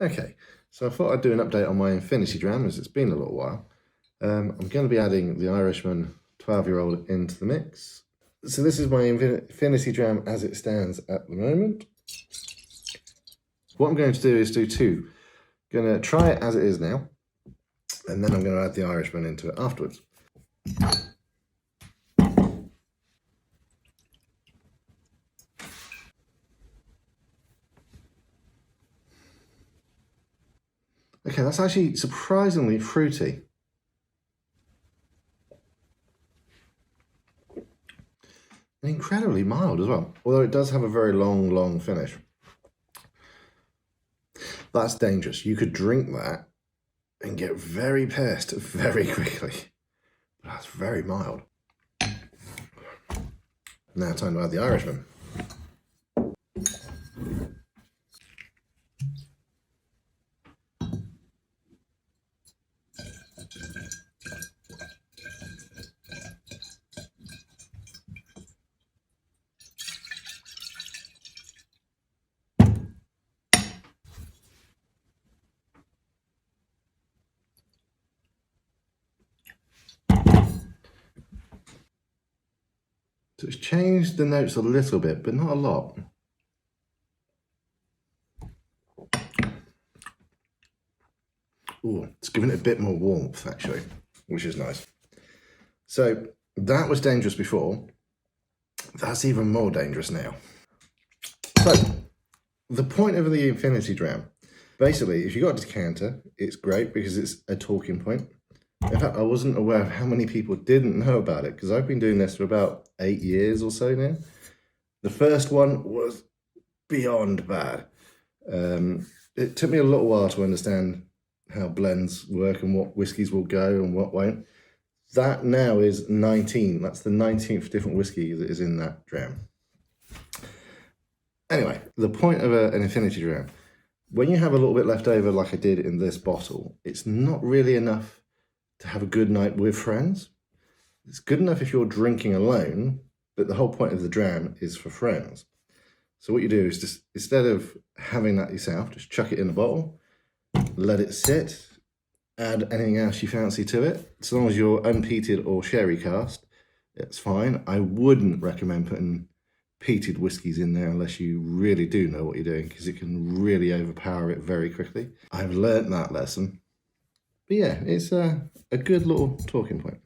Okay, so I thought I'd do an update on my Infinity Dram as it's been a little while. I'm going to be adding the Irishman 12-year-old into the mix. So this is my Infinity Dram as it stands at the moment. What I'm going to do is do two. I'm going to try it as it is now, and then I'm going to add the Irishman into it afterwards. Okay, that's actually surprisingly fruity. And incredibly mild as well, although it does have a very long finish. That's dangerous. You could drink that and get very pissed very quickly. But that's very mild. Now time to add the Irishman. So it's changed the notes a little bit, but not a lot. Ooh, it's giving it a bit more warmth actually, which is nice. So that was dangerous before. That's even more dangerous now. So the point of the Infinity Dram, basically, if you got a decanter, it's great because it's a talking point. In fact, I wasn't aware of how many people didn't know about it because I've been doing this for about 8 years or so now. The first one was beyond bad. It took me a little while to understand how blends work and what whiskies will go and what won't. That now is 19. That's the 19th different whiskey that is in that dram. Anyway, the point of an Infinity Dram, when you have a little bit left over like I did in this bottle, it's not really enough to have a good night with friends. It's good enough if you're drinking alone, but the whole point of the dram is for friends. So what you do is just, instead of having that yourself, just chuck it in a bottle, let it sit, add anything else you fancy to it. As long as you're unpeated or sherry cast, it's fine. I wouldn't recommend putting peated whiskies in there unless you really do know what you're doing, because it can really overpower it very quickly. I've learnt that lesson. But yeah, it's a good little talking point.